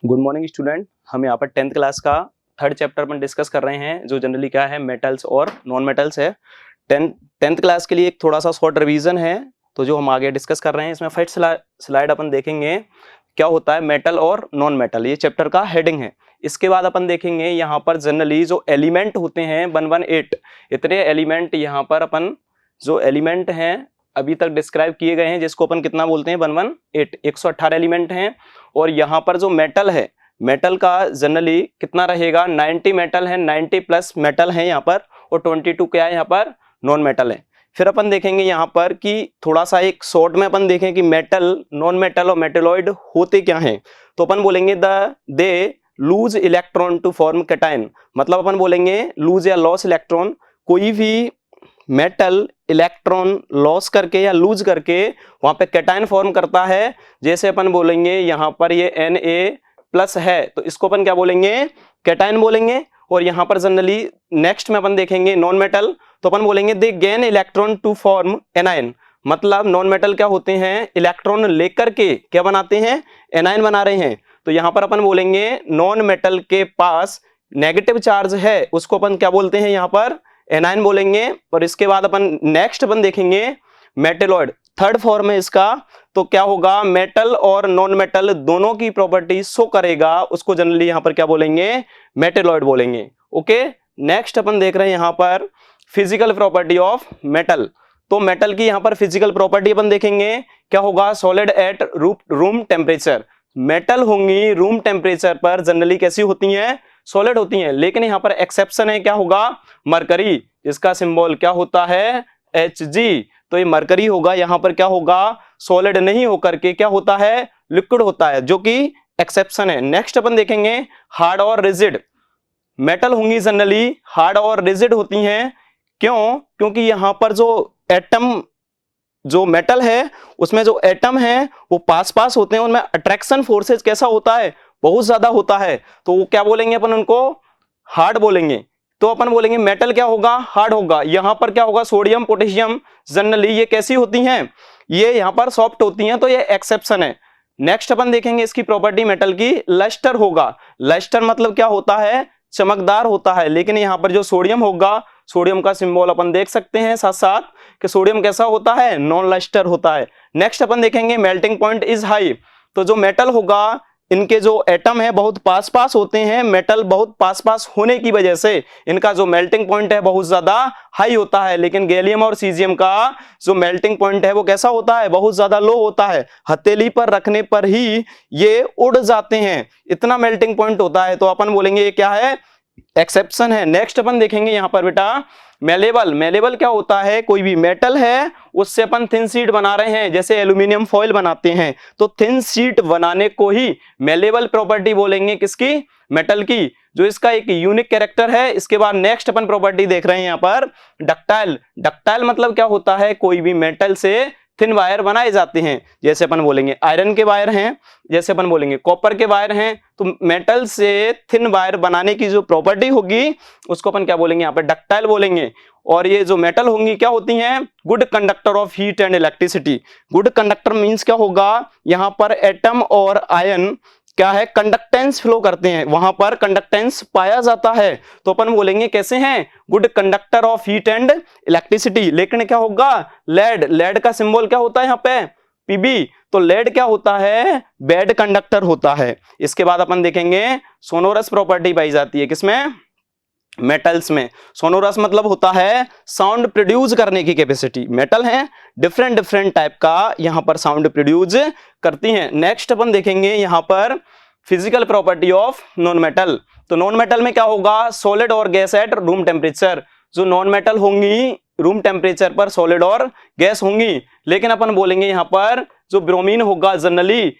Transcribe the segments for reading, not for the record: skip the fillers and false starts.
Good morning student. हम यहाँ पर 10th क्लास का थर्ड चैप्टर पर डिस्कस कर रहे हैं, जो जनरली क्या है, मेटल्स और नॉन मेटल्स है। 10th क्लास के लिए एक थोड़ा सा शॉर्ट रिवीजन है, तो जो हम आगे डिस्कस कर रहे हैं इसमें फर्स्ट स्लाइड अपन देखेंगे क्या होता है मेटल और नॉन मेटल, ये चैप्टर का हेडिंग है। इसके बाद अपन देखेंगे यहाँ पर जनरली जो एलिमेंट होते हैं 118, इतने एलिमेंट यहाँ पर अपन जो एलिमेंट हैं अभी तक डिस्क्राइब किए गए हैं, जिसको अपन कितना बोलते हैं 118, 118 एलिमेंट हैं। और यहाँ पर जो मेटल है, मेटल का जनरली कितना रहेगा, 90 मेटल है, 90 प्लस मेटल है यहाँ पर, और 22 क्या है यहाँ पर नॉन मेटल है। फिर अपन देखेंगे यहाँ पर कि थोड़ा सा एक शॉर्ट में अपन देखें कि मेटल, नॉन मेटल और मेटेलॉइड होते क्या हैं। तो अपन बोलेंगे they lose electron to form cation, मतलब अपन बोलेंगे लूज या लॉस इलेक्ट्रॉन, कोई भी मेटल इलेक्ट्रॉन लॉस करके या लूज करके वहां पे कैटायन फॉर्म करता है। जैसे अपन बोलेंगे यहाँ पर ये Na+ है, तो इसको अपन क्या बोलेंगे, कैटायन बोलेंगे। और यहाँ पर जनरली नेक्स्ट में अपन देखेंगे नॉन मेटल, तो अपन बोलेंगे they gain electron to form anion, मतलब नॉन मेटल क्या होते हैं, इलेक्ट्रॉन लेकर के क्या बनाते हैं, एनायन बना रहे हैं। तो यहाँ पर अपन बोलेंगे नॉन मेटल के पास नेगेटिव चार्ज है, उसको अपन क्या बोलते हैं, यहाँ पर एनायन बोलेंगे। और इसके बाद अपन नेक्स्ट अपन देखेंगे मेटेलॉइड, थर्ड फॉर्म है इसका। तो क्या होगा, मेटल और नॉन मेटल दोनों की प्रॉपर्टी शो करेगा, उसको जनरली यहाँ पर क्या बोलेंगे, मेटेलॉइड बोलेंगे। ओके, नेक्स्ट अपन देख रहे हैं यहाँ पर फिजिकल प्रॉपर्टी ऑफ मेटल। तो मेटल की यहाँ पर फिजिकल प्रॉपर्टी अपन देखेंगे क्या होगा, solid at room temperature. Metal होंगी रूम टेम्परेचर पर जनरली कैसी होती हैं, सॉलिड होती हैं। लेकिन यहाँ पर एक्सेप्शन है, क्या होगा, मरकरी, इसका सिंबल क्या होता है, Hg। तो ये मरकरी होगा, यहाँ पर क्या होगा, सॉलिड नहीं होकर के क्या होता है, लिक्विड होता है, जो कि एक्सेप्शन है। नेक्स्ट अपन देखेंगे हार्ड और रिजिड। मेटल होंगी जनरली हार्ड और रिजिड होती हैं, क्यों, क्योंकि यहाँ पर जो एटम, जो मेटल है उसमें जो एटम है वो पास पास होते हैं, उनमें अट्रैक्शन फोर्सेज कैसा होता है, बहुत ज्यादा होता है। तो वो क्या बोलेंगे अपन, उनको हार्ड बोलेंगे। तो अपन बोलेंगे मेटल क्या होगा, हार्ड होगा। यहां पर क्या होगा, सोडियम पोटेशियम जनरली ये कैसी होती हैं, ये यहां पर सॉफ्ट होती हैं, तो ये एक्सेप्शन है। नेक्स्ट अपन देखेंगे इसकी प्रॉपर्टी मेटल की, लस्टर होगा। लस्टर मतलब क्या होता है, चमकदार होता है। लेकिन यहाँ पर जो सोडियम होगा, सोडियम का सिंबल अपन देख सकते हैं साथ साथ कि सोडियम कैसा होता है, नॉन लस्टर होता है। नेक्स्ट अपन देखेंगे मेल्टिंग पॉइंट इज हाई। तो जो मेटल होगा, इनके जो एटम है बहुत पास पास होते हैं, मेटल बहुत पास पास होने की वजह से इनका जो मेल्टिंग पॉइंट है बहुत ज्यादा हाई होता है। लेकिन गैलियम और सीजियम का जो मेल्टिंग पॉइंट है वो कैसा होता है, बहुत ज्यादा लो होता है, हथेली पर रखने पर ही ये उड़ जाते हैं, इतना मेल्टिंग पॉइंट होता है। तो अपन बोलेंगे ये क्या है, एक्सेप्शन है। नेक्स्ट अपन देखेंगे यहाँ पर बेटा मेलेबल। मेलेबल क्या होता है, कोई भी मेटल है उससे अपन थिन शीट बना रहे हैं, जैसे एल्यूमिनियम फॉइल बनाते हैं, तो थिन शीट बनाने को ही मेलेबल प्रॉपर्टी बोलेंगे, किसकी, मेटल की, जो इसका एक यूनिक कैरेक्टर है। इसके बाद नेक्स्ट अपन प्रॉपर्टी देख रहे हैं यहाँ पर डक्टाइल। डक्टाइल मतलब क्या होता है, कोई भी मेटल से थिन वायर बनाए जाते हैं, जैसे अपन बोलेंगे आयरन के वायर हैं, जैसे अपन बोलेंगे कॉपर के वायर हैं। तो मेटल से थिन वायर बनाने की जो प्रॉपर्टी होगी उसको अपन क्या बोलेंगे, यहाँ पे डक्टाइल बोलेंगे। और ये जो मेटल होंगी क्या होती हैं, good conductor of heat and electricity. Good conductor means क्या होगा, यहाँ पर एटम और आयन क्या है, कंडक्टेंस फ्लो करते हैं, वहां पर कंडक्टेंस पाया जाता है। तो अपन बोलेंगे कैसे हैं, good conductor of heat and electricity. लेकिन क्या होगा, लेड, लेड का सिंबल क्या होता है यहाँ पे, Pb। तो लेड क्या होता है, बैड कंडक्टर होता है। इसके बाद अपन देखेंगे सोनोरस प्रॉपर्टी पाई जाती है, किसमें, मेटल्स में। सोनोरस मतलब होता है साउंड प्रोड्यूस करने की कैपेसिटी। मेटल है डिफरेंट डिफरेंट टाइप का यहाँ पर साउंड प्रोड्यूस करती हैं। नेक्स्ट अपन देखेंगे यहाँ पर physical property of non metal. तो नॉन मेटल में क्या होगा, सॉलिड और गैस एट रूम टेम्परेचर। जो नॉन मेटल होंगी रूम टेम्परेचर पर सॉलिड और गैस होंगी। लेकिन अपन बोलेंगे यहाँ पर जो ब्रोमीन होगा जनरली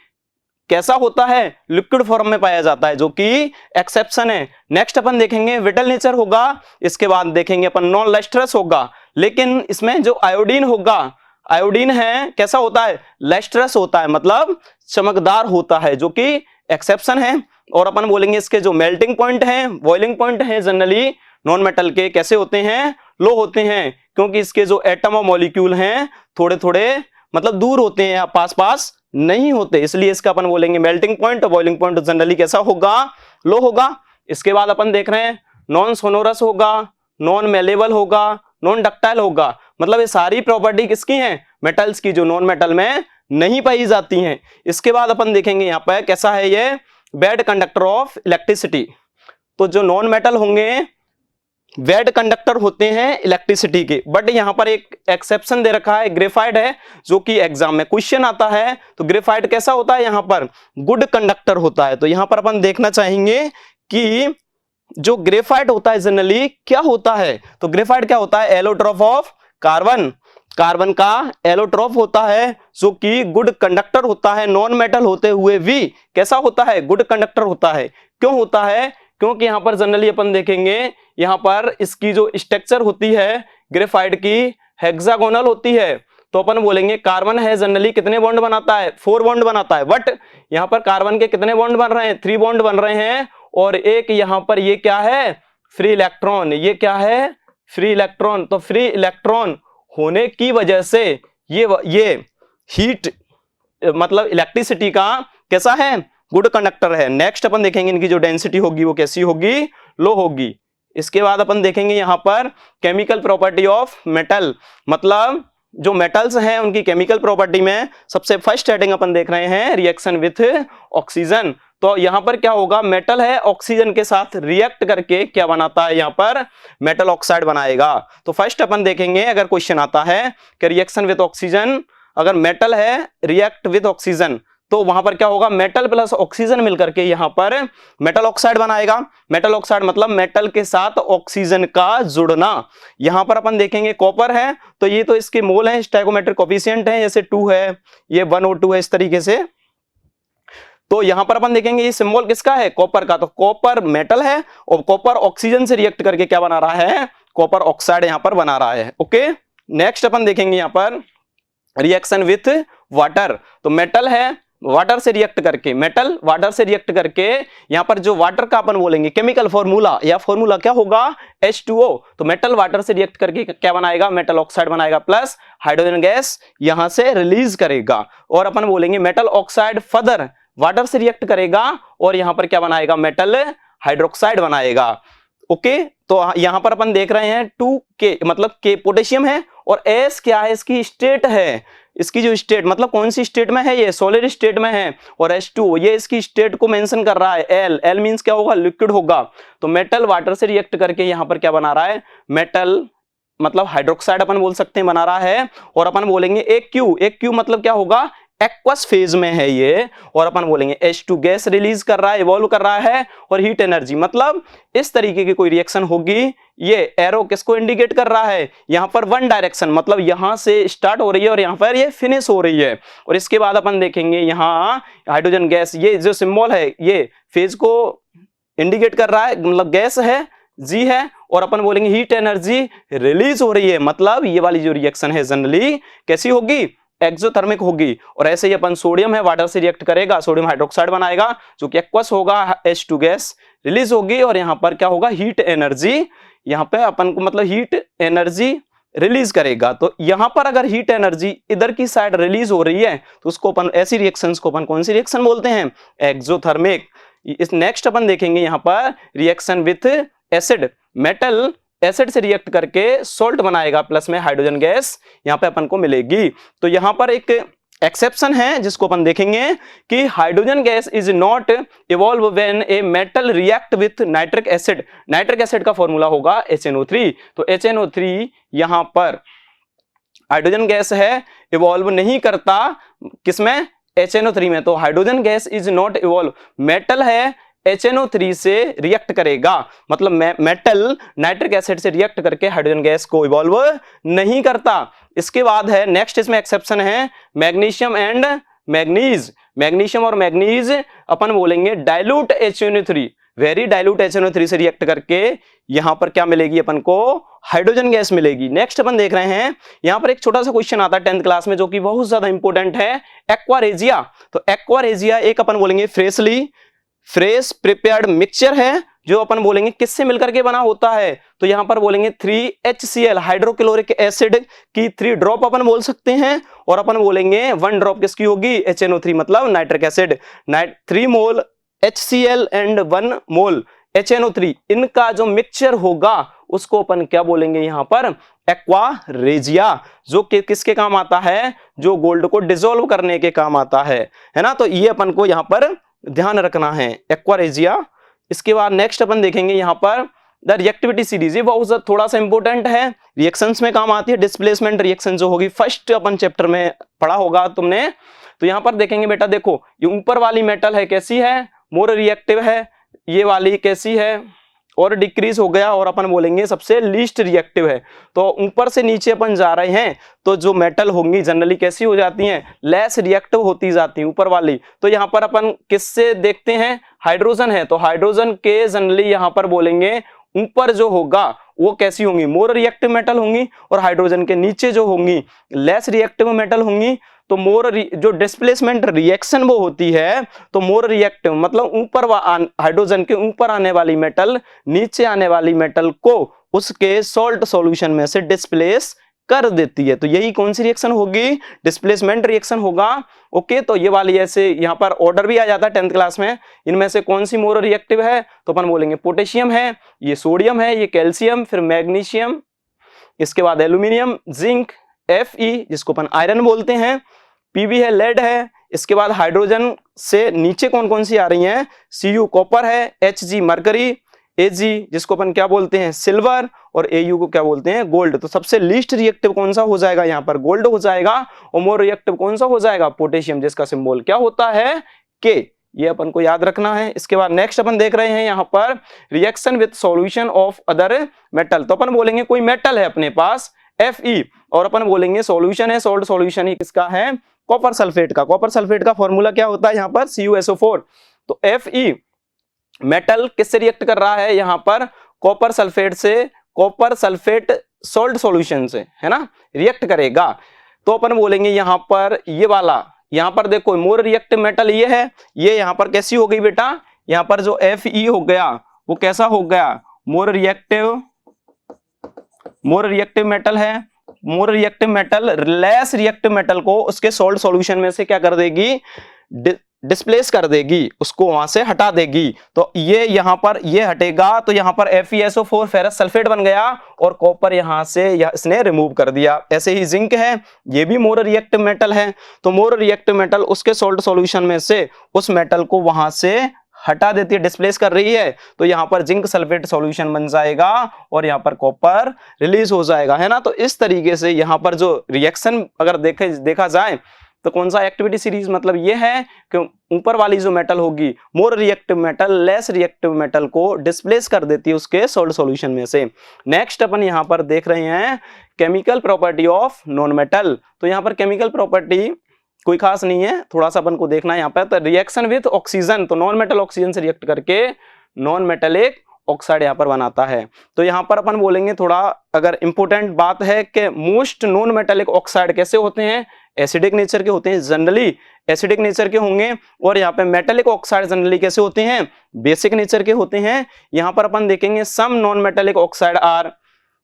कैसा होता है, लिक्विड फॉर्म में पाया जाता है, जो कि एक्सेप्शन है। नेक्स्ट अपन देखेंगे विटल नेचर होगा। इसके बाद देखेंगे अपन नॉन लस्ट्रस होगा। लेकिन इसमें जो आयोडीन होगा, आयोडीन है कैसा होता है, लस्ट्रस होता है, मतलब चमकदार होता है, जो कि एक्सेप्शन है। और अपन बोलेंगे इसके जो मेल्टिंग पॉइंट है, बॉइलिंग पॉइंट है, जनरली नॉन मेटल के कैसे होते हैं, लो होते हैं, क्योंकि इसके जो एटम और मॉलिक्यूल हैं थोड़े थोड़े मतलब दूर होते हैं, पास पास नहीं होते, इसलिए इसका अपन बोलेंगे मेल्टिंग पॉइंट। और बॉइलिंग पॉइंट जनरली कैसा होगा, लो होगा। इसके बाद अपन देख रहे हैं नॉन सोनोरस होगा, नॉन मेलेबल होगा, नॉन डक्टाइल होगा। मतलब ये सारी प्रॉपर्टी किसकी हैं, मेटल्स की, जो नॉन मेटल में नहीं पाई जाती हैं। इसके बाद अपन देखेंगे यहाँ पर कैसा है ये, बैड कंडक्टर ऑफ इलेक्ट्रिसिटी। तो जो नॉन मेटल होंगे बैड कंडक्टर होते हैं इलेक्ट्रिसिटी के, बट यहां पर एक एक्सेप्शन दे रखा है, ग्रेफाइट है, जो कि एग्जाम में क्वेश्चन आता है। तो ग्रेफाइट कैसा होता है, यहां पर गुड कंडक्टर होता है। तो यहां पर अपन देखना चाहेंगे कि जो ग्रेफाइट होता है जनरली क्या होता है। तो ग्रेफाइट क्या होता है, एलोट्रॉप ऑफ कार्बन, कार्बन का एलोट्रॉप होता है, जो कि गुड कंडक्टर होता है। नॉन मेटल होते हुए भी कैसा होता है, गुड कंडक्टर होता है। क्यों होता है, क्योंकि यहां पर जनरली अपन देखेंगे यहां पर इसकी जो स्ट्रक्चर होती है ग्रेफाइट की हेक्सागोनल होती है। तो अपन बोलेंगे कार्बन है जनरली कितने बॉन्ड बनाता है, 4 बॉन्ड बनाता है, बट यहां पर कार्बन के कितने बॉन्ड बन रहे हैं, 3 बॉन्ड बन रहे हैं। और एक यहां पर ये क्या है, फ्री इलेक्ट्रॉन, ये क्या है, फ्री इलेक्ट्रॉन। तो फ्री इलेक्ट्रॉन होने की वजह से ये हीट मतलब इलेक्ट्रिसिटी का कैसा है, गुड कंडक्टर है। नेक्स्ट अपन देखेंगे इनकी जो डेंसिटी होगी वो कैसी होगी, लो होगी। इसके बाद अपन देखेंगे यहां पर केमिकल प्रॉपर्टी ऑफ मेटल, मतलब जो मेटल्स हैं उनकी केमिकल प्रॉपर्टी में सबसे फर्स्ट हेडिंग अपन देख रहे हैं रिएक्शन विथ ऑक्सीजन। तो यहां पर क्या होगा, मेटल है ऑक्सीजन के साथ रिएक्ट करके क्या बनाता है, यहां पर मेटल ऑक्साइड बनाएगा। तो फर्स्ट अपन देखेंगे अगर क्वेश्चन आता है कि रिएक्शन विथ ऑक्सीजन, अगर मेटल है रिएक्ट विथ ऑक्सीजन, तो वहां पर क्या होगा, मेटल प्लस ऑक्सीजन मिलकर के यहां पर मेटल ऑक्साइड बनाएगा। मेटल ऑक्साइड मतलब मेटल के साथ ऑक्सीजन का जुड़ना। यहां पर अपन देखेंगे कॉपर है, तो ये तो इसके मोल है, स्टोइकोमेट्रिक कोफिशिएंट है, जैसे 2 है, ये 1 और 2 है, इस तरीके से। तो यहां पर अपन देखेंगे ये सिंबल किसका है, कॉपर का। तो कॉपर मेटल है और कॉपर ऑक्सीजन से रिएक्ट करके क्या बना रहा है, कॉपर ऑक्साइड यहां पर बना रहा है। ओके, नेक्स्ट अपन देखेंगे यहां पर रिएक्शन विथ वाटर। तो मेटल है वाटर से रिएक्ट करके, मेटल वाटर से रिएक्ट करके यहां पर जो वाटर का अपन बोलेंगे केमिकल फॉर्मूला, या फॉर्मूला क्या होगा, H2O। तो मेटल वाटर से रिएक्ट करके क्या बनाएगा, मेटल ऑक्साइड बनाएगा, प्लस हाइड्रोजन गैस यहां से रिलीज करेगा। और अपन बोलेंगे मेटल ऑक्साइड फर्दर वाटर से रिएक्ट करेगा और यहां पर क्या बनाएगा, मेटल हाइड्रोक्साइड बनाएगा। ओके, तो यहां पर अपन देख रहे हैं 2K मतलब K पोटेशियम है और S क्या है, इसकी स्टेट है। इसकी जो स्टेट मतलब कौन सी स्टेट में है, ये सॉलिड स्टेट में है। और H2 ये इसकी स्टेट को मेंशन कर रहा है, L मींस क्या होगा, लिक्विड होगा। तो मेटल वाटर से रिएक्ट करके यहां पर क्या बना रहा है, मेटल मतलब हाइड्रोक्साइड अपन बोल सकते हैं बना रहा है। और अपन बोलेंगे एक क्यू मतलब क्या होगा, एक्वस फेज में है ये। और अपन बोलेंगे H2 गैस रिलीज कर रहा है, इवॉल्व कर रहा है। और हीट एनर्जी मतलब इस तरीके की कोई रिएक्शन होगी। ये एरो किसको इंडिकेट कर रहा है, यहां पर वन डायरेक्शन मतलब यहां से स्टार्ट हो रही है और यहां पर ये फिनिश हो रही है। और इसके बाद अपन देखेंगे यहां हाइड्रोजन गैस, ये जो सिंबल है ये फेज को इंडिकेट कर रहा है, मतलब गैस है जी है। और अपन बोलेंगे हीट एनर्जी रिलीज हो रही है, मतलब ये वाली जो रिएक्शन है जनरली कैसी होगी, एक्सोथर्मिक होगी। और ऐसे ही अपन सोडियम है वाटर से रिएक्ट करेगा, सोडियम हाइड्रोक्साइड बनाएगा जो कि एक्वस होगा, H2 गैस रिलीज होगी और यहां पर क्या होगा, हीट एनर्जी यहां पे अपन को मतलब हीट एनर्जी रिलीज करेगा। तो यहां पर अगर हीट एनर्जी इधर की साइड रिलीज हो रही है तो उसको अपन ऐसी रिएक्शंस को अपन कौन सी रिएक्शन बोलते हैं, एक्सोथर्मिक। इस नेक्स्ट अपन देखेंगे यहां पर reaction with acid, metal acid से रिएक्ट करके सॉल्ट बनाएगा, प्लस में हाइड्रोजन गैस यहां पे अपन को मिलेगी। तो यहां पर एक एक्सेप्शन है जिसको अपन देखेंगे कि hydrogen gas is not evolve when a metal react with nitric acid. Nitric acid का फॉर्मूला होगा HNO3। तो HNO3 यहां पर हाइड्रोजन गैस है, इवॉल्व नहीं करता किसमें, HNO3 में। तो hydrogen gas is not evolve, metal है HNO3 से रिएक्ट करेगा, मतलब मेटल नाइट्रिक एसिड से रिएक्ट करके हाइड्रोजन गैस को इवॉल्व नहीं करता। इसके बाद है नेक्स्ट, इसमें एक्सेप्शन है मैग्नीशियम एंड मैग्नीज। मैग्नीशियम और मैग्नीज अपन बोलेंगे dilute HNO3, very dilute HNO3 से रिएक्ट करके यहां पर क्या मिलेगी अपन को, हाइड्रोजन गैस मिलेगी। नेक्स्ट अपन देख रहे हैं यहां पर एक छोटा सा क्वेश्चन आता है 10th क्लास में जो कि बहुत ज्यादा इंपॉर्टेंट है, एक्वा रेजिया। तो एक्वा रेजिया एक अपन बोलेंगे फ्रेश प्रिपेयर्ड मिक्सचर है जो अपन बोलेंगे किससे मिलकर के बना होता है, तो यहाँ पर बोलेंगे 3HCl हाइड्रोक्लोरिक एसिड की 3 ड्रॉप अपन बोल सकते हैं, और अपन बोलेंगे 1 ड्रॉप किसकी होगी, HNO3 मतलब nitric acid. 3 mole HCl and 1 mole HNO3, इनका जो मिक्सचर होगा उसको अपन क्या बोलेंगे यहाँ पर, एक्वा रेजिया, जो कि किसके काम आता है, जो गोल्ड को डिसॉल्व करने के काम आता है ना। तो ये अपन को यहाँ पर ध्यान रखना है, एक्वा रेजिया। इसके बाद नेक्स्ट अपन देखेंगे यहाँ पर द रिएक्टिविटी सीरीज, ये बहुत थोड़ा सा इंपॉर्टेंट है, रिएक्शंस में काम आती है। डिस्प्लेसमेंट रिएक्शन जो होगी फर्स्ट अपन चैप्टर में पढ़ा होगा तुमने, तो यहाँ पर देखेंगे बेटा, देखो ये ऊपर वाली मेटल है कैसी है, मोर रिएक्टिव है, ये वाली कैसी है, और डिक्रीज हो गया, और अपन बोलेंगे सबसे लीस्ट रिएक्टिव है। तो ऊपर से नीचे अपन जा रहे हैं तो जो मेटल होंगी जनरली कैसी हो जाती हैं, लेस रिएक्टिव होती जाती हैं ऊपर वाली। तो यहाँ पर अपन किससे देखते हैं, हाइड्रोजन है, तो हाइड्रोजन के जनरली यहाँ पर बोलेंगे ऊपर जो होगा वो कैसी होंगी, मोर रिएक्टिव मेटल होंगी, और हाइड्रोजन के नीचे जो होंगी लेस रिएक्टिव मेटल होंगी। तो मोर जो डिस्प्लेसमेंट रिएक्शन वो होती है, तो मोर रिएक्टिव मतलब ऊपर हाइड्रोजन के ऊपर आने वाली मेटल नीचे आने वाली मेटल को उसके सॉल्ट सॉल्यूशन में से डिस्प्लेस कर देती है। तो यही कौन सी रिएक्शन होगी, डिस्प्लेसमेंट रिएक्शन होगा। ओके, तो ये वाली ऐसे यहाँ पर ऑर्डर भी आ जाता है 10th क्लास में, इनमें से कौन सी मोर रिएक्टिव है, तो अपन बोलेंगे पोटेशियम है, ये सोडियम है, ये कैल्शियम, फिर मैग्नीशियम, इसके बाद एल्यूमिनियम, जिंक, Fe जिसको अपन आयरन बोलते हैं, Pb है, लेड है। इसके बाद हाइड्रोजन से नीचे कौन कौन सी आ रही हैं, Cu कॉपर है, Hg मरकरी, Ag जिसको अपन क्या बोलते हैं सिल्वर, और Au को क्या बोलते हैं गोल्ड। तो सबसे लीस्ट रिएक्टिव कौन सा हो जाएगा, यहाँ पर गोल्ड हो जाएगा, और मोर रिएक्टिव कौन सा हो जाएगा, पोटेशियम, जिसका सिंबल क्या होता है K। ये अपन को याद रखना है। इसके बाद नेक्स्ट अपन देख रहे हैं यहाँ पर reaction with solution of other metal. तो अपन बोलेंगे कोई मेटल है अपने पास Fe, और अपन बोलेंगे सॉल्यूशन है, सॉल्ट सॉल्यूशन ही किसका है, कॉपर सल्फेट का। कॉपर सल्फेट का फॉर्मूला क्या होता है यहाँ पर, CuSO4। तो Fe मेटल किससे रिएक्ट कर रहा है यहाँ पर, कॉपर सल्फेट से, कॉपर सल्फेट सॉल्ट सॉल्यूशन से, है ना, रिएक्ट करेगा। तो अपन बोलेंगे यहाँ पर ये वाला, यहाँ पर देखो मोर रिएक्टिव मेटल ये है, ये यहाँ पर कैसी हो गई बेटा, यहाँ पर जो Fe हो गया वो कैसा हो गया, मोर रिएक्टिव मेटल है। More reactive metal less reactive metal को उसके सॉल्ट सॉल्यूशन में से क्या कर देगी, डिस्प्लेस कर देगी, उसको वहां से हटा देगी। तो ये यहाँ पर ये हटेगा, तो यहाँ पर FeSO4 फेरस सल्फेट बन गया, और कॉपर यहाँ से इसने रिमूव कर दिया। ऐसे ही जिंक है, ये भी मोर रिएक्टिव मेटल है। तो मोर रिएक्टिव मेटल उसके सॉल्ट सॉल्यूशन में से उस मेटल को वहां से हटा देती है, डिस्प्लेस कर रही है। तो यहाँ पर जिंक सल्फेट सॉल्यूशन बन जाएगा, और यहाँ पर कॉपर रिलीज हो जाएगा, है ना। तो इस तरीके से यहाँ पर जो रिएक्शन अगर देखा जाए तो कौन सा एक्टिविटी सीरीज, मतलब ये है कि ऊपर वाली जो मेटल होगी more reactive metal less reactive metal को डिस्प्लेस कर देती है उसके सॉल्ट सॉल्यूशन में से। नेक्स्ट अपन यहाँ पर देख रहे हैं chemical property of non metal. तो यहाँ पर केमिकल प्रॉपर्टी कोई खास नहीं है, थोड़ा सा अपन को देखना है यहाँ पर। तो रिएक्शन विथ ऑक्सीजन, तो नॉन मेटल ऑक्सीजन से रिएक्ट करके नॉन मेटेलिक ऑक्साइड यहाँ पर बनाता है। तो यहाँ पर अपन बोलेंगे थोड़ा अगर इंपॉर्टेंट बात है कि मोस्ट नॉन मेटेलिक ऑक्साइड कैसे होते हैं, एसिडिक नेचर के होते हैं, जनरली एसिडिक नेचर के होंगे। और यहाँ पे मेटेलिक ऑक्साइड जनरली कैसे होते हैं, बेसिक नेचर के होते हैं। यहाँ पर अपन देखेंगे some non metallic oxide are,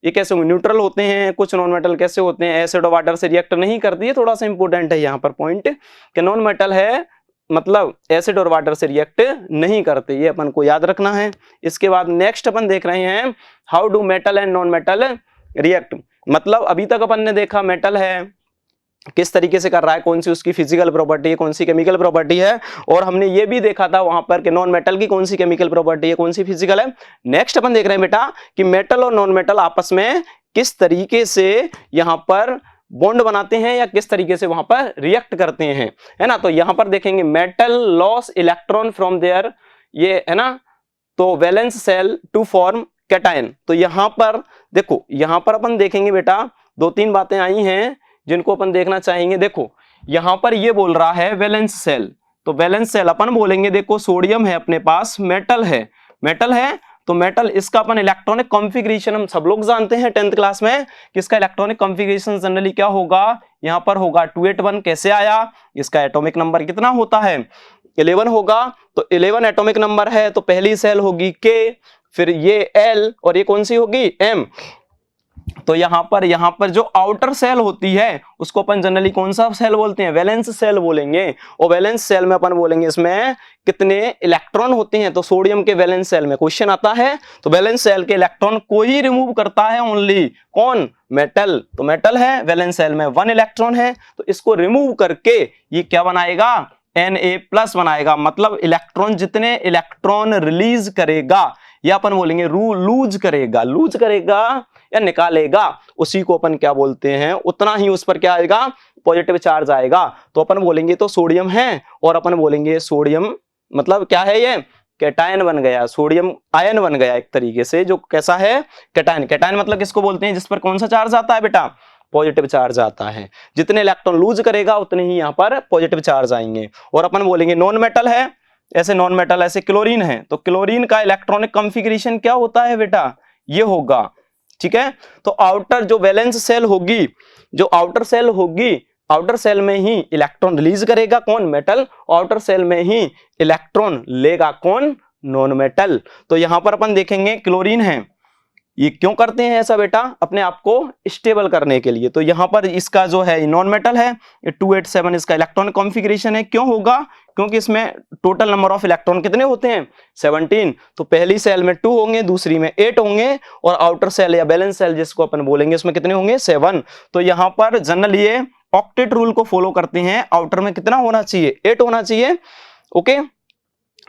ये कैसे न्यूट्रल होते हैं, कुछ नॉन मेटल कैसे होते हैं, एसिड और वाटर से रिएक्ट नहीं करती है। थोड़ा सा इंपॉर्टेंट है यहाँ पर पॉइंट कि नॉन मेटल है मतलब एसिड और वाटर से रिएक्ट नहीं करते, ये अपन को याद रखना है। इसके बाद नेक्स्ट अपन देख रहे हैं how do metal and non metal react. मतलब अभी तक अपन ने देखा मेटल है किस तरीके से कर रहा है, कौन सी उसकी फिजिकल प्रॉपर्टी है, कौन सी केमिकल प्रॉपर्टी है, और हमने ये भी देखा था वहां पर कि नॉन मेटल की कौन सी केमिकल प्रॉपर्टी है, कौन सी फिजिकल है। नेक्स्ट अपन देख रहे हैं बेटा कि मेटल और नॉन मेटल आपस में किस तरीके से यहाँ पर बॉन्ड बनाते हैं या किस तरीके से वहां पर रिएक्ट करते हैं, है ना। तो यहां पर देखेंगे metal loss electron from there, ये है ना, तो valence shell to form cation. तो यहां पर देखो, यहां पर अपन देखेंगे बेटा 2-3 बातें आई हैं जिनको अपन देखना चाहेंगे। देखो यहां पर ये बोल रहा है वैलेंस सेल, तो वैलेंस सेल अपन बोलेंगे देखो सोडियम है अपने पास, मेटल है तो मेटल इसका अपन इलेक्ट्रॉनिक कॉन्फ़िगरेशन हम सब लोग जानते हैं 10th क्लास में कि इसका इलेक्ट्रॉनिक कॉन्फ़िगरेशन जनरली क्या होगा, यहाँ पर होगा 281। कैसे आया, इसका एटॉमिक नंबर कितना होता है 11 होगा, तो 11 एटॉमिक नंबर है, तो पहली सेल होगी K, फिर ये L और ये कौन सी होगी M। तो यहाँ पर जो आउटर सेल होती है उसको अपन जनरली कौन सा सेल बोलते हैं, वैलेंस सेल बोलेंगे। और वैलेंस सेल में अपन बोलेंगे इसमें कितने इलेक्ट्रॉन होते हैं, तो सोडियम के वैलेंस सेल में क्वेश्चन आता है, तो वैलेंस सेल के इलेक्ट्रॉन को ही रिमूव करता है ओनली कौन, मेटल। तो मेटल है, वैलेंस सेल में 1 इलेक्ट्रॉन है, तो इसको रिमूव करके ये क्या बनाएगा, Na+ बनाएगा। मतलब इलेक्ट्रॉन जितने इलेक्ट्रॉन रिलीज करेगा या अपन बोलेंगे लूज करेगा या निकालेगा, उसी को अपन क्या बोलते हैं, उतना ही उस पर क्या आएगा, पॉजिटिव चार्ज आएगा। तो अपन बोलेंगे तो सोडियम है, और अपन बोलेंगे सोडियम मतलब क्या है, ये कैटायन बन गया, सोडियम आयन बन गया एक तरीके से, जो कैसा है, कैटायन। कैटायन मतलब किसको बोलते हैं, जिस पर कौन सा चार्ज आता है बेटा, पॉजिटिव चार्ज आता है। जितने इलेक्ट्रॉन लूज करेगा उतने ही यहाँ पर पॉजिटिव चार्ज आएंगे। और अपन बोलेंगे नॉन मेटल है, ऐसे नॉन मेटल ऐसे क्लोरीन है, तो क्लोरीन का इलेक्ट्रॉनिक कॉन्फ़िगरेशन क्या होता है बेटा, ये होगा, ठीक है। तो आउटर जो वैलेंस सेल होगी, जो आउटर सेल होगी, आउटर सेल में ही इलेक्ट्रॉन रिलीज करेगा कौन, मेटल, आउटर सेल में ही इलेक्ट्रॉन लेगा कौन, नॉन मेटल। तो यहां पर अपन देखेंगे क्लोरीन है, ये क्यों करते हैं ऐसा बेटा, अपने आप को स्टेबल करने के लिए। तो यहां पर इसका जो है नॉन मेटल है, 287 इसका इलेक्ट्रॉनिक कॉन्फ़िगरेशन है। क्यों होगा, क्योंकि इसमें टोटल नंबर ऑफ इलेक्ट्रॉन कितने होते हैं, 17। तो पहली सेल में 2 होंगे, दूसरी में 8 होंगे, और आउटर सेल या बैलेंस सेल जिसको अपन बोलेंगे उसमें कितने होंगे, 7। तो यहां पर जनरली ये ऑक्टेट रूल को फॉलो करते हैं, आउटर में कितना होना चाहिए, 8 होना चाहिए, ओके।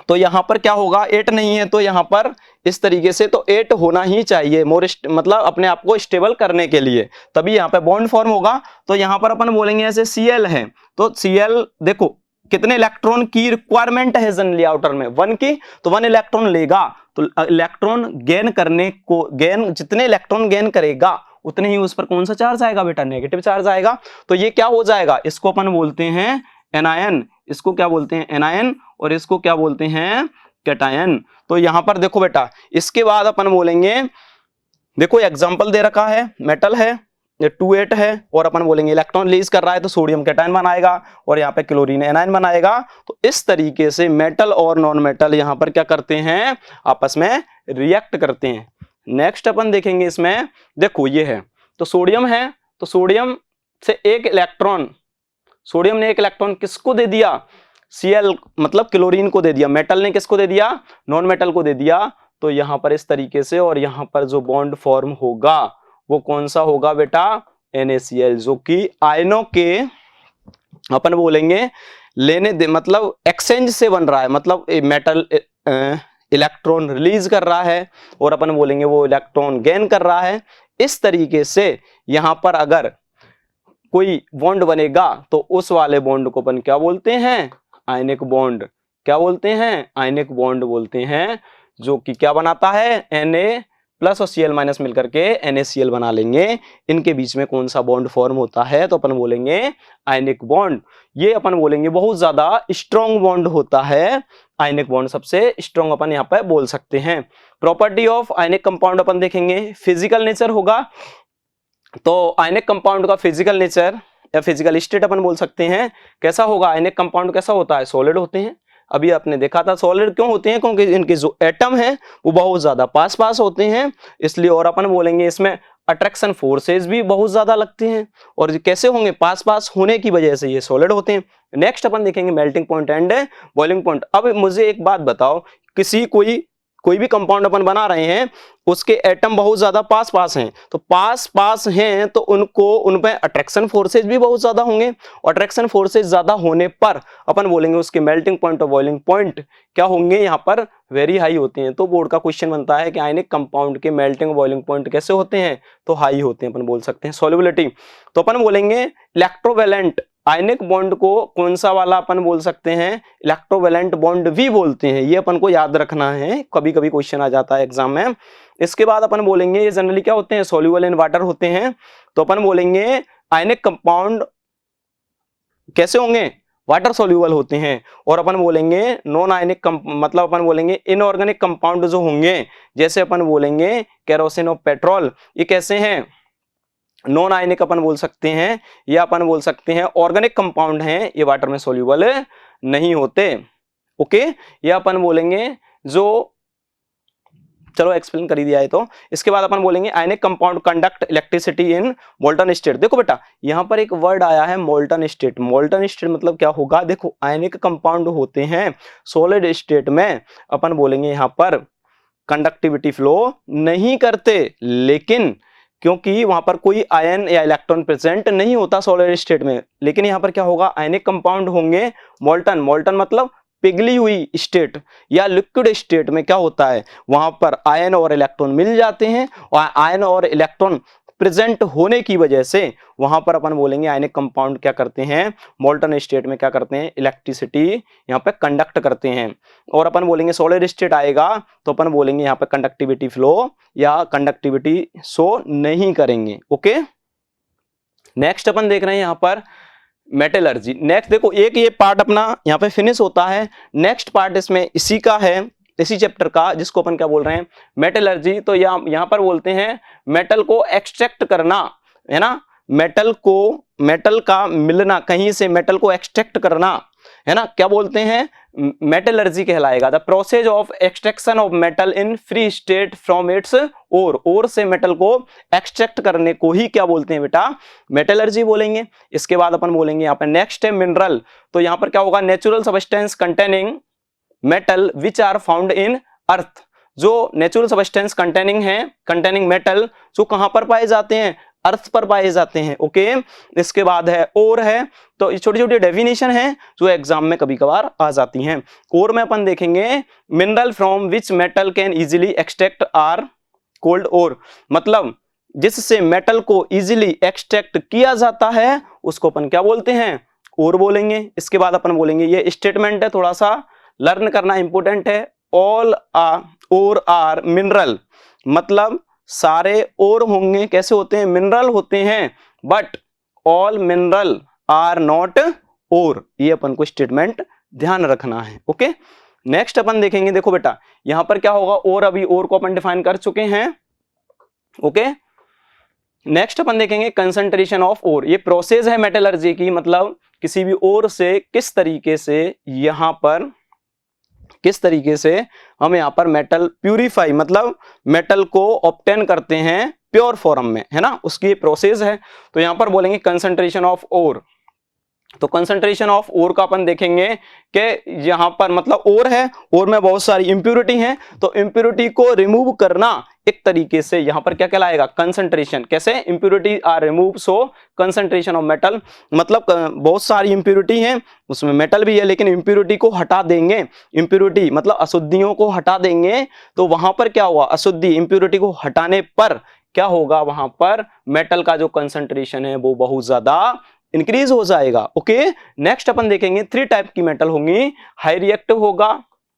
तो यहां पर क्या होगा, 8 नहीं है, तो यहां पर इस तरीके से तो 8 होना ही चाहिए, मतलब अपने आप को स्टेबल करने के लिए, तभी यहां पे बॉन्ड फॉर्म होगा। तो यहां पर अपन बोलेंगे ऐसे Cl है, तो Cl देखो कितने इलेक्ट्रॉन की रिक्वायरमेंट है जनरली आउटर में, 1 की, तो 1 इलेक्ट्रॉन लेगा, तो इलेक्ट्रॉन गेन करने को, जितने इलेक्ट्रॉन गेन करेगा उतने ही उस पर कौन सा चार्ज आएगा बेटा, नेगेटिव चार्ज आएगा। तो ये क्या हो जाएगा, इसको अपन बोलते हैं एनायन, इसको क्या बोलते हैं, एनायन, और इसको क्या बोलते हैं, कैटायन। तो यहां पर देखो बेटा, इसके बाद अपन बोलेंगे, देखो एग्जांपल दे रखा है, मेटल है, ये 28 है, और अपन बोलेंगे इलेक्ट्रॉन रिलीज कर रहा है, तो सोडियम कैटायन बनाएगा, और यहाँ पे क्लोरीन एनायन बनाएगा। तो इस तरीके से मेटल और नॉन मेटल यहाँ पर क्या करते हैं, आपस में रिएक्ट करते हैं। नेक्स्ट अपन देखेंगे इसमें, देखो ये है, तो सोडियम है, तो सोडियम से एक इलेक्ट्रॉन, सोडियम ने एक इलेक्ट्रॉन किसको दे दिया, Cl मतलब क्लोरीन को दे दिया, मेटल ने किसको दे दिया, नॉन मेटल को दे दिया। तो यहां पर इस तरीके से, और यहां पर जो बॉन्ड फॉर्म होगा वो कौन सा होगा बेटा, NaCl, जो कि आयनों के अपन बोलेंगे लेने दे, मतलब एक्सचेंज से बन रहा है, मतलब मेटल इलेक्ट्रॉन रिलीज कर रहा है और अपन बोलेंगे वो इलेक्ट्रॉन गेन कर रहा है। इस तरीके से यहां पर अगर कोई बॉन्ड बनेगा तो उस वाले बॉन्ड को अपन क्या बोलते हैं, आयनिक बॉन्ड। क्या बोलते हैं, आयनिक बॉन्ड बोलते हैं, जो कि क्या बनाता है, Na+ और Cl- मिलकर के NaCl बना लेंगे। इनके बीच में कौन सा बॉन्ड फॉर्म होता है, तो अपन बोलेंगे आयनिक बॉन्ड। ये अपन बोलेंगे बहुत ज्यादा स्ट्रॉन्ग बॉन्ड होता है, आयनिक बॉन्ड सबसे स्ट्रॉन्ग अपन यहाँ पे बोल सकते हैं। प्रॉपर्टी ऑफ आयनिक कंपाउंड अपन देखेंगे, फिजिकल नेचर होगा, तो आयनिक कंपाउंड का फिजिकल नेचर या फिजिकल स्टेट अपन बोल सकते हैं, कैसा होगा, आयनिक कंपाउंड कैसा होता है, सॉलिड होते हैं। अभी आपने देखा था सॉलिड क्यों होते हैं, क्योंकि इनके जो एटम है वो बहुत ज्यादा पास होते हैं, इसलिए। और अपन बोलेंगे इसमें अट्रैक्शन फोर्सेस भी बहुत ज्यादा लगते हैं, और कैसे होंगे, पास होने की वजह से ये सॉलिड होते हैं। नेक्स्ट अपन देखेंगे melting point and boiling point. अब मुझे एक बात बताओ, कोई भी कंपाउंड अपन बना रहे हैं, उसके एटम बहुत ज्यादा पास हैं, तो पास हैं तो उन पे अट्रैक्शन फोर्सेज भी बहुत ज्यादा होंगे, और अट्रैक्शन फोर्सेज ज्यादा होने पर अपन बोलेंगे उसके मेल्टिंग पॉइंट और बॉइलिंग पॉइंट क्या होंगे, यहाँ पर वेरी हाई होते हैं। तो बोर्ड का क्वेश्चन बनता है कि आयनिक कंपाउंड के मेल्टिंग और बॉइलिंग पॉइंट कैसे होते हैं, तो हाई होते हैं, अपन बोल सकते हैं। सॉल्युबिलिटी, तो अपन बोलेंगे इलेक्ट्रोवैलेंट आयनिक बॉन्ड को कौन सा वाला अपन बोल सकते हैं, इलेक्ट्रोवैलेंट बॉन्ड भी बोलते हैं। ये अपन को याद रखना है, कभी कभी क्वेश्चन आ जाता है एग्जाम में। इसके बाद अपन बोलेंगे ये जनरली क्या होते हैं, सॉल्युबल इन वाटर होते हैं, तो अपन बोलेंगे आयनिक कंपाउंड कैसे होंगे, वाटर सॉल्युबल होते हैं। और अपन बोलेंगे नॉन आयनिक मतलब अपन बोलेंगे इनऑर्गेनिक कंपाउंड जो होंगे, जैसे अपन बोलेंगे केरोसिन और पेट्रोल, ये कैसे हैं, नॉन आयनिक अपन बोल सकते हैं, या अपन बोल सकते हैं ऑर्गेनिक कंपाउंड हैं, ये वाटर में सॉल्युबल नहीं होते। ओके, ये अपन बोलेंगे जो, चलो एक्सप्लेन कर ही दिया है। तो इसके बाद अपन बोलेंगे ionic compound conduct electricity in molten state. देखो बेटा यहाँ पर एक वर्ड आया है मोल्टन स्टेट। मोल्टन स्टेट मतलब क्या होगा, देखो आयनिक कंपाउंड होते हैं सॉलिड स्टेट में, अपन बोलेंगे यहाँ पर कंडक्टिविटी फ्लो नहीं करते, लेकिन क्योंकि वहां पर कोई आयन या इलेक्ट्रॉन प्रेजेंट नहीं होता सॉलिड स्टेट में, लेकिन यहाँ पर क्या होगा, आयनिक कंपाउंड होंगे मोल्टन। मोल्टन मतलब पिघली हुई स्टेट या लिक्विड स्टेट में क्या होता है, वहां पर आयन और इलेक्ट्रॉन मिल जाते हैं, और आयन और इलेक्ट्रॉन प्रेजेंट होने की वजह से वहां पर अपन बोलेंगे आयनिक कंपाउंड क्या करते हैं, मोल्टन स्टेट में क्या करते हैं, इलेक्ट्रिसिटी यहाँ पे कंडक्ट करते हैं। और अपन बोलेंगे सॉलिड स्टेट आएगा तो अपन बोलेंगे यहाँ पे कंडक्टिविटी फ्लो या कंडक्टिविटी शो नहीं करेंगे। ओके, नेक्स्ट अपन देख रहे हैं यहाँ पर मेटलर्जी। नेक्स्ट देखो एक ये पार्ट अपना यहाँ पे फिनिश होता है, नेक्स्ट पार्ट इसमें इसी का है, इसी चैप्टर का, जिसको अपन क्या बोल रहे हैं, मेटलर्जी। तो यहाँ पर बोलते हैं मेटल को एक्सट्रैक्ट करना, है ना, मेटल को, मेटल का मिलना कहीं से, मेटल को एक्सट्रैक्ट करना, है ना, क्या बोलते हैं, मेटलर्जी कहलाएगा। The process of extraction of metal in free state from its ore से मेटल को एक्सट्रैक्ट करने को ही क्या बोलते हैं बेटा, मेटलर्जी बोलेंगे। इसके बाद अपन बोलेंगे यहाँ पे नेक्स्ट है मिनरल। तो यहाँ पर क्या होगा, natural substance containing metal which are found in earth. जो नेचुरल सब्सटेंस कंटेनिंग मेटल जो कहां पर पाए जाते हैं, अर्थ पर पाए जाते हैं। ओके, इसके बाद है ओर है। तो ये छोटी छोटी डेफिनेशन है जो एग्जाम में कभी कभार आ जाती हैं। ओर में अपन देखेंगे mineral from which metal can easily extract are called ore, मतलब जिससे मेटल को इजीली एक्सट्रैक्ट किया जाता है उसको अपन क्या बोलते हैं, ओर बोलेंगे। इसके बाद अपन बोलेंगे, ये स्टेटमेंट है थोड़ा सा लर्न करना इंपॉर्टेंट है, ऑल ओर आर मिनरल, मतलब सारे ओर होंगे, कैसे होते हैं, मिनरल होते हैं, but all mineral are not ore. ये अपन को स्टेटमेंट ध्यान रखना है। ओके, नेक्स्ट अपन देखेंगे, देखो बेटा यहां पर क्या होगा, और अभी और को अपन डिफाइन कर चुके हैं। ओके, नेक्स्ट अपन देखेंगे कंसंट्रेशन ऑफ ओर। ये प्रोसेस है मेटलर्जी की, मतलब किसी भी ओर से किस तरीके से हम यहाँ पर मेटल प्यूरिफाई, मतलब मेटल को ऑब्टेन करते हैं प्योर फॉर्म में, है ना, उसकी प्रोसेस है। तो यहाँ पर बोलेंगे कंसंट्रेशन ऑफ ओर। तो कंसंट्रेशन ऑफ ओर का अपन देखेंगे कि यहाँ पर मतलब ओर है, ओर में बहुत सारी इंप्यूरिटी हैं, तो इंप्यूरिटी को रिमूव करना एक तरीके से यहाँ पर क्या कहलाएगा, कंसंट्रेशन। कैसे, impurity are remove so concentration of metal, मतलब बहुत सारी इंप्यूरिटी हैं, उसमें मेटल भी है, लेकिन इंप्यूरिटी को हटा देंगे, इंप्यूरिटी मतलब अशुद्धियों को हटा देंगे, तो वहां पर क्या हुआ, अशुद्धि इंप्यूरिटी को हटाने पर क्या होगा, वहां पर मेटल का जो कंसंट्रेशन है वो बहुत ज्यादा इंक्रीज हो जाएगा। ओके, नेक्स्ट अपन देखेंगे 3 टाइप की मेटल होंगी, हाई रिएक्टिव होगा,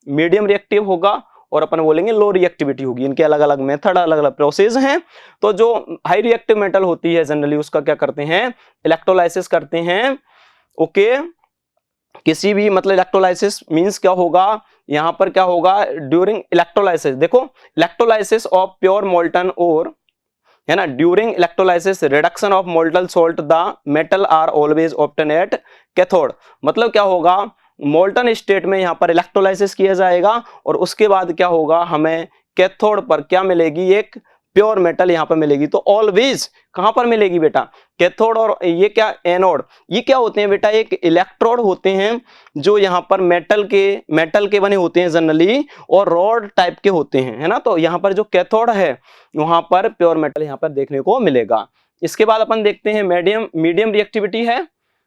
मीडियम रिएक्टिव होगा, और अपन बोलेंगे लो रिएक्टिविटी होगी। इनके अलग अलग मेथड, अलग अलग प्रोसेस हैं। तो जो हाई रिएक्टिव मेटल होती है जनरली उसका क्या करते हैं, इलेक्ट्रोलाइसिस करते हैं। ओके, किसी भी मतलब इलेक्ट्रोलाइसिस मींस क्या होगा, यहां पर क्या होगा, ड्यूरिंग इलेक्ट्रोलाइसिस, देखो electrolysis of pure molten ore, है ना, during electrolysis reduction of molten salt the metal are always obtain at cathode. मतलब क्या होगा, मोल्टन स्टेट में यहाँ पर इलेक्ट्रोलाइसिस किया जाएगा और उसके बाद क्या होगा, हमें कैथोड पर क्या मिलेगी, एक प्योर मेटल यहाँ पर मिलेगी। तो ऑलवेज कहां पर मिलेगी बेटा, कैथोड, और ये क्या, एनोड। ये क्या होते हैं बेटा, एक इलेक्ट्रोड होते हैं जो यहाँ पर मेटल के बने होते हैं जनरली, और रॉड टाइप के होते हैं, है ना। तो यहाँ पर जो कैथोड है वहां पर प्योर मेटल यहाँ पर देखने को मिलेगा। इसके बाद अपन देखते हैं मीडियम रिएक्टिविटी है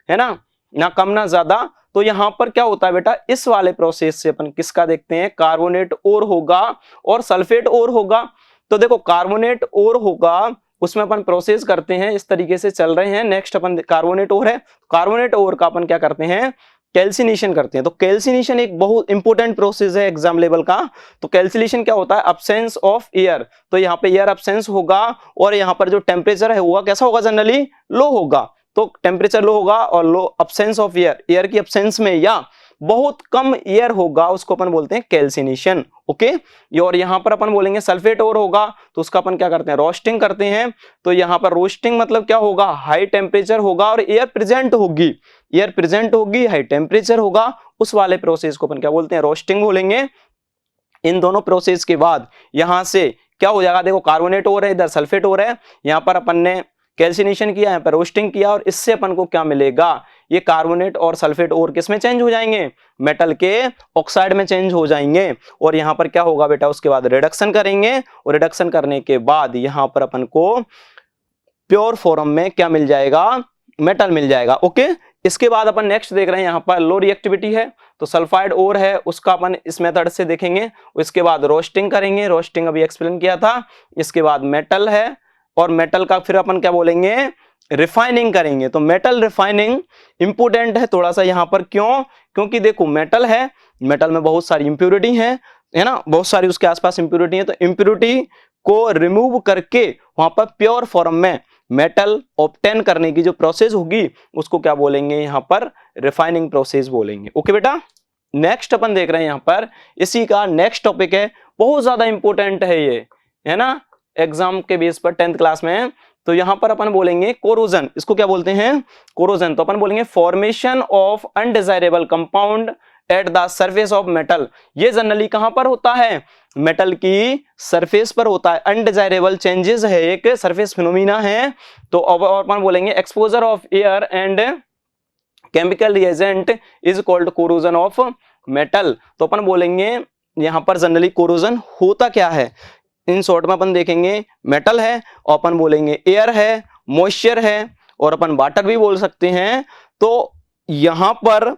ना कम ना ज्यादा। तो यहाँ पर क्या होता है बेटा, इस वाले प्रोसेस से अपन किसका देखते हैं, कार्बोनेट ओर होगा और सल्फेट ओर होगा। तो देखो कार्बोनेट ओर होगा, उसमें अपन प्रोसेस करते हैं, इस तरीके से चल रहे हैं। नेक्स्ट अपन कार्बोनेट ओर है, कार्बोनेट ओर का अपन क्या करते हैं, कैल्सिनेशन करते हैं। तो कैल्सिनेशन एक बहुत इंपॉर्टेंट प्रोसेस है एग्जाम लेवल का। तो कैल्सिनेशन क्या होता है, एब्सेंस ऑफ एयर। तो यहाँ पे एयर एब्सेंस होगा और यहाँ पर जो टेम्परेचर है हुआ कैसा होगा, जनरली लो होगा। तो टेम्परेचर लो होगा और लो एब्सेंस ऑफ एयर, एयर की एब्सेंस में या बहुत कम एयर होगा उसको अपन बोलते हैं कैल्सिनेशन। ओके, और यहाँ पर अपन बोलेंगे सल्फेट और होगा तो उसका अपन क्या करते हैं, रोस्टिंग करते हैं। तो यहाँ पर रोस्टिंग मतलब क्या होगा, हाई टेम्परेचर होगा और एयर प्रेजेंट होगी, एयर प्रेजेंट होगी, हाई टेम्परेचर होगा, उस वाले प्रोसेस को अपन क्या बोलते हैं, रोस्टिंग बोलेंगे। इन दोनों प्रोसेस के बाद यहां से क्या हो जाएगा, देखो कार्बोनेट हो रहा है, इधर सल्फेट हो रहा है, यहाँ पर अपन ने कैल्सिनेशन किया, यहाँ पर रोस्टिंग किया, और इससे अपन को क्या मिलेगा, ये कार्बोनेट और सल्फेट और किस में चेंज हो जाएंगे, मेटल के ऑक्साइड में चेंज हो जाएंगे। और यहाँ पर क्या होगा बेटा, उसके बाद रिडक्शन करेंगे, और रिडक्शन करने के बाद यहाँ पर अपन को प्योर फॉर्म में क्या मिल जाएगा, मेटल मिल जाएगा। ओके, इसके बाद अपन नेक्स्ट देख रहे हैं, यहाँ पर लो रिएक्टिविटी है, तो सल्फाइड और है, उसका अपन इस मेथड से देखेंगे। इसके बाद रोस्टिंग करेंगे, रोस्टिंग अभी एक्सप्लेन किया था। इसके बाद मेटल है, और मेटल का फिर अपन क्या बोलेंगे, रिफाइनिंग करेंगे। तो मेटल रिफाइनिंग इंपोर्टेंट है थोड़ा सा यहाँ पर, क्यों, क्योंकि देखो मेटल है, मेटल में बहुत सारी इंप्योरिटी है ना, बहुत सारी उसके आसपास इंप्योरिटी है, तो इंप्योरिटी को रिमूव करके वहां पर प्योर फॉर्म में मेटल ऑब्टेन करने की जो प्रोसेस होगी उसको क्या बोलेंगे, यहाँ पर रिफाइनिंग प्रोसेस बोलेंगे। ओके बेटा, नेक्स्ट अपन देख रहे हैं यहाँ पर, इसी का नेक्स्ट टॉपिक है, बहुत ज्यादा इंपॉर्टेंट है ये, है ना, एग्जाम के बेस पर 10th क्लास में। तो यहाँ पर अपन बोलेंगे कोरोजन, इसको क्या बोलते हैं, कोरोजन। तो अपन बोलेंगे formation of undesirable compound at the surface of metal. ये जनरली कहां पर होता है, मेटल की सरफेस पर होता है। अनडिजायरेबल चेंजेस है, एक सरफेस फिनोमिना है। तो अब अपन बोलेंगे exposure of air and chemical reagent is called corrosion of metal. तो अपन बोलेंगे यहां पर जनरली कोरोजन होता क्या है, इन शॉर्ट में अपन देखेंगे मेटल है, और अपन बोलेंगे एयर है, मॉइस्चर है, और अपन वाटर भी बोल सकते हैं। तो यहां पर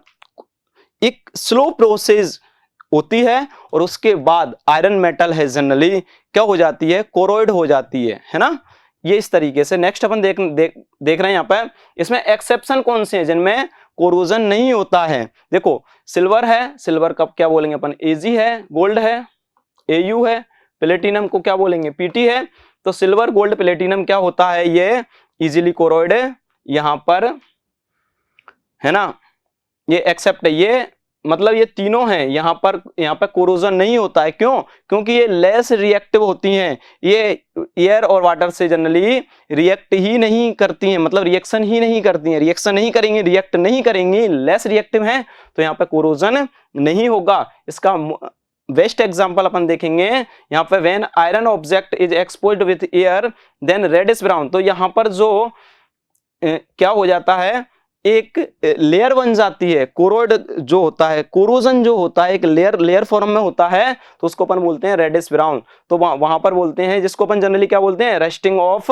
एक स्लो प्रोसेस होती है, और उसके बाद आयरन मेटल है जनरली क्या हो जाती है, कोरोइड हो जाती है ना, ये इस तरीके से। नेक्स्ट अपन देख रहे हैं यहाँ पे, इसमें एक्सेप्शन कौन से हैं जिनमें कोरोजन नहीं होता है। देखो सिल्वर है, सिल्वर का क्या बोलेंगे अपन, एजी है, गोल्ड है, एयू है, प्लेटिनम को क्या बोलेंगे, पीटी है। तो सिल्वर, गोल्ड, प्लेटिनम क्या होता है, ये इजीली कोरोइड है यहाँ पर, है ना, ये एक्सेप्ट है, ये मतलब ये तीनों हैं, यहाँ पर कोरोजन नहीं होता है। क्यों, क्योंकि ये लेस रिएक्टिव होती हैं, ये एयर और वाटर से जनरली रिएक्ट ही नहीं करती हैं, मतलब रिएक्शन ही नहीं करती हैं, रिएक्शन नहीं करेंगे, रिएक्ट नहीं करेंगी, लेस रिएक्टिव हैं, तो यहाँ पे कोरोजन नहीं होगा। इसका बेस्ट एग्जांपल अपन देखेंगे यहाँ पे, when iron object is exposed with air then reddish brown. तो यहाँ पर जो क्या हो जाता है, एक लेयर बन जाती है, कोरोइड जो होता है, कोरोजन जो होता है एक लेयर फॉर्म में होता है, तो उसको अपन बोलते हैं रेडिश ब्राउन। तो वहां पर बोलते हैं, जिसको अपन जनरली क्या बोलते हैं, resting of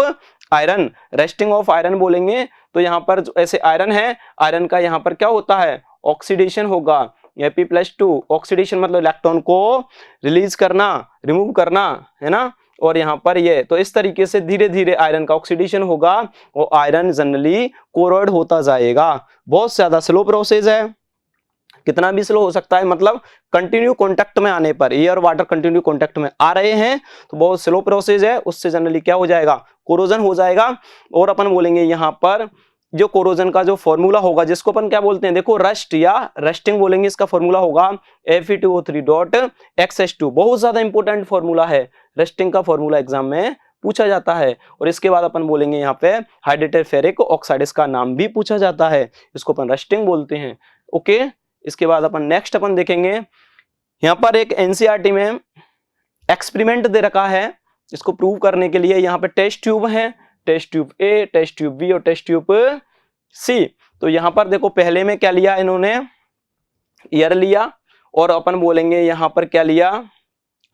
iron, resting of iron बोलेंगे। तो यहाँ पर ऐसे आयरन है, आयरन का यहाँ पर क्या होता है, ऑक्सीडेशन होगा, Fe+2, ऑक्सीडेशन मतलब इलेक्ट्रॉन को रिलीज करना, रिमूव करना, है ना, और यहाँ पर ये, तो इस तरीके से धीरे धीरे आयरन का ऑक्सीडेशन होगा, और आयरन जनरली कोरोइड होता जाएगा। बहुत ज्यादा स्लो प्रोसेस है, कितना भी स्लो हो सकता है, मतलब कंटिन्यू कांटेक्ट में आने पर, एयर वाटर कंटिन्यू कांटेक्ट में आ रहे हैं तो बहुत स्लो प्रोसेस है, उससे जनरली क्या हो जाएगा, कोरोजन हो जाएगा। और अपन बोलेंगे यहाँ पर जो कोरोजन का जो फॉर्मूला होगा, जिसको अपन क्या बोलते हैं, देखो रस्ट या रस्टिंग बोलेंगे, इसका फॉर्मूला होगा Fe2O3.XH2। बहुत ज्यादा इंपॉर्टेंट फॉर्मूला है, रस्टिंग का फॉर्मूला एग्जाम में पूछा जाता है। और इसके बाद अपन बोलेंगे यहाँ पे हाइड्रेटेड फेरिक ऑक्साइड, इसका नाम भी पूछा जाता है, इसको अपन रस्टिंग बोलते हैं। ओके, इसके बाद अपन नेक्स्ट अपन देखेंगे, यहाँ पर एक एनसीईआरटी में एक्सपेरिमेंट दे रखा है, इसको प्रूव करने के लिए यहाँ पे टेस्ट ट्यूब है, test tube A, test tube B और टेस्ट ट्यूब सी। तो यहाँ पर देखो पहले में क्या लिया इन्होंने, एयर लिया, और अपन बोलेंगे यहाँ पर क्या लिया,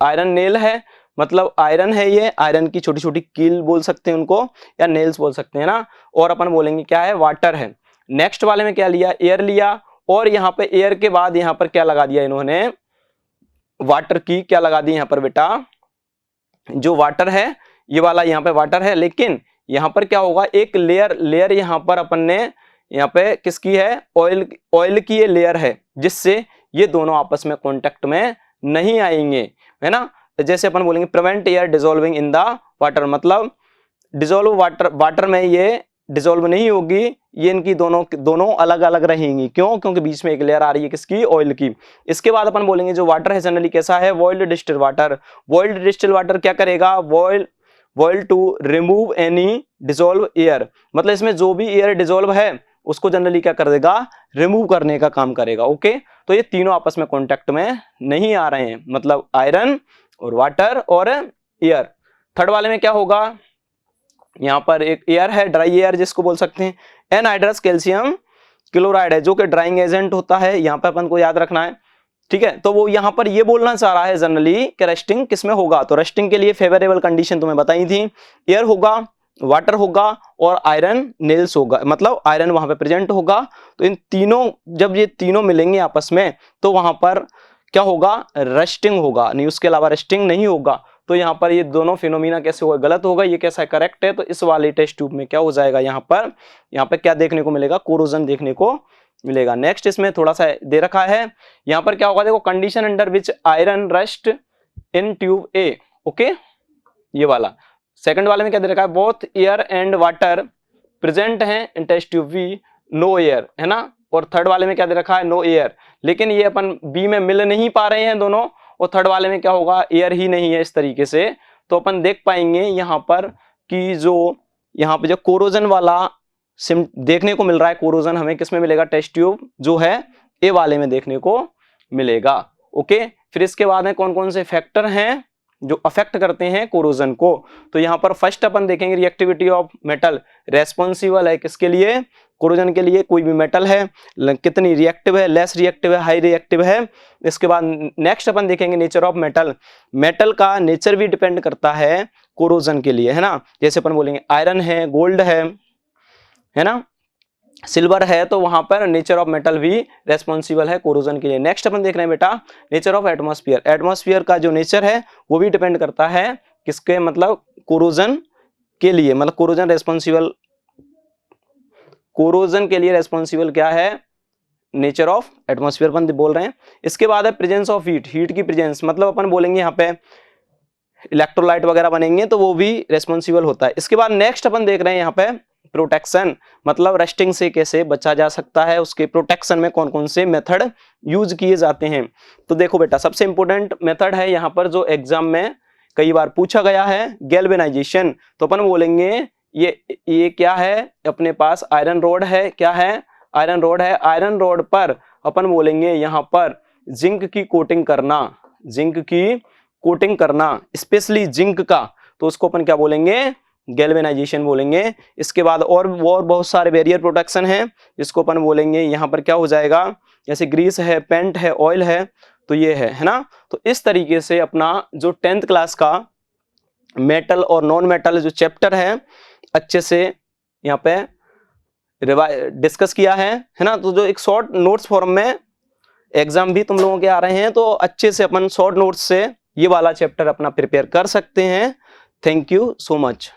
आयरन नेल है, मतलब आयरन है ये, आयरन की छोटी छोटी कील बोल सकते हैं उनको, या नेल्स बोल सकते हैं ना, और अपन बोलेंगे क्या है, वाटर है। नेक्स्ट वाले में क्या लिया, एयर लिया, और यहाँ पे एयर के बाद यहाँ पर क्या लगा दिया इन्होंने, वाटर की क्या लगा दी यहाँ पर बेटा, जो वाटर है ये वाला यहाँ पे वाटर है, लेकिन यहाँ पर क्या होगा, एक लेयर यहाँ पर अपन ने यहाँ पे किसकी है, ऑयल की ये लेयर है, जिससे ये दोनों आपस में कांटेक्ट में नहीं आएंगे, है ना। जैसे अपन बोलेंगे prevent air dissolving in the water, मतलब डिसॉल्व वाटर में ये डिसॉल्व नहीं होगी, ये इनकी दोनों अलग अलग रहेंगी। क्यों? क्योंकि बीच में एक लेयर आ रही है किसकी? ऑयल की। इसके बाद अपन बोलेंगे जो वाटर है जनरली कैसा है? Boiled distilled water. Boiled distilled water क्या करेगा? Boil to remove any dissolve air, मतलब इसमें जो भी एयर डिसॉल्व है उसको जनरली क्या कर देगा? रिमूव करने का काम करेगा। ओके, तो ये तीनों आपस में कॉन्टेक्ट में नहीं आ रहे हैं, मतलब आयरन और वाटर और एयर। थर्ड वाले में क्या होगा? यहाँ पर एक एयर है, ड्राई एयर जिसको बोल सकते हैं। एनहाइड्रस कैल्शियम क्लोराइड है जो कि ड्राइंग एजेंट होता है, यहाँ पे अपन को याद रखना है। ठीक है, तो वो यहाँ पर ये बोलना चाह रहा है जनरली कि रस्टिंग किसमें होगा, तो रस्टिंग के लिए फेवरेबल कंडीशन तुम्हें बताई थी, एयर होगा, वाटर होगा और आयरन नेल्स होगा, मतलब आयरन वहां पे प्रेजेंट होगा। तो इन तीनों, जब ये तीनों मिलेंगे आपस में तो वहां पर क्या होगा? रस्टिंग होगा, नहीं उसके अलावा रस्टिंग नहीं होगा। तो यहाँ पर ये दोनों फिनोमिना कैसे होगा? गलत होगा। ये कैसा है? करेक्ट है। तो इस वाले टेस्ट ट्यूब में क्या हो जाएगा? यहाँ पे क्या देखने को मिलेगा? कोरोजन देखने को मिलेगा। नेक्स्ट इसमें थोड़ा सा दे रखा है, यहाँ पर क्या होगा? देखो, condition under which iron rust in tube A. Okay, ये वाला। सेकंड वाले में क्या दे रखा है? Both air and water present है in test tube B, no air, है ना। और थर्ड वाले में क्या दे रखा है? No air. लेकिन ये अपन बी में मिल नहीं पा रहे हैं दोनों, और थर्ड वाले में क्या होगा? एयर ही नहीं है इस तरीके से। तो अपन देख पाएंगे यहाँ पर कि जो यहाँ पे जो कोरोजन वाला सिम देखने को मिल रहा है, कोरोजन हमें किस में मिलेगा? टेस्ट ट्यूब जो है ए वाले में देखने को मिलेगा। ओके, फिर इसके बाद में कौन कौन से फैक्टर हैं जो अफेक्ट करते हैं कोरोजन को? तो यहाँ पर फर्स्ट अपन देखेंगे रिएक्टिविटी ऑफ मेटल। रेस्पॉन्सिबल है किसके लिए? कोरोजन के लिए। कोई भी मेटल है कितनी रिएक्टिव है, लेस रिएक्टिव है, हाई रिएक्टिव है। इसके बाद नेक्स्ट अपन देखेंगे नेचर ऑफ मेटल। मेटल का नेचर भी डिपेंड करता है कोरोजन के लिए, है ना। जैसे अपन बोलेंगे आयरन है, गोल्ड है ना, सिल्वर है, तो वहां पर नेचर ऑफ मेटल भी रेस्पॉन्सिबल है कोरोजन के लिए। नेक्स्ट अपन देख रहे हैं बेटा नेचर ऑफ एटमॉस्फेयर। एटमॉस्फेयर का जो नेचर है वो भी डिपेंड करता है किसके? मतलब कोरोजन के लिए, मतलब कोरोजन के लिए रेस्पॉन्सिबल क्या है? नेचर ऑफ एटमॉस्फेयर अपन बोल रहे हैं। इसके बाद है प्रेजेंस ऑफ हीट। हीट की प्रेजेंस मतलब अपन बोलेंगे यहाँ पे इलेक्ट्रोलाइट वगैरह बनेंगे तो वो भी रेस्पॉन्सिबल होता है। इसके बाद नेक्स्ट अपन देख रहे हैं यहाँ पे प्रोटेक्शन, मतलब रस्टिंग से कैसे बचा जा सकता है, उसके प्रोटेक्शन में कौन कौन से मेथड यूज किए जाते हैं। तो देखो बेटा, सबसे इंपॉर्टेंट मेथड है यहाँ पर जो एग्जाम में कई बार पूछा गया है, गैल्वेनाइजेशन। तो अपन बोलेंगे ये क्या है? अपने पास आयरन रोड है। क्या है? आयरन रोड है। आयरन रोड पर अपन बोलेंगे यहाँ पर जिंक की कोटिंग करना, जिंक की कोटिंग करना, स्पेशली जिंक का, तो उसको अपन क्या बोलेंगे? गैल्वेनाइजेशन बोलेंगे। इसके बाद और बहुत सारे बैरियर प्रोटेक्शन है जिसको अपन बोलेंगे यहाँ पर क्या हो जाएगा? जैसे ग्रीस है, पेंट है, ऑयल है, तो ये है ना। तो इस तरीके से अपना जो 10th क्लास का मेटल और नॉन मेटल जो चैप्टर है अच्छे से यहाँ पे डिस्कस किया है ना। तो जो एक शॉर्ट नोट्स फॉर्म में एग्जाम भी तुम लोगों के आ रहे हैं, तो अच्छे से अपन शॉर्ट नोट्स से ये वाला चैप्टर अपना प्रिपेयर कर सकते हैं। Thank you so much.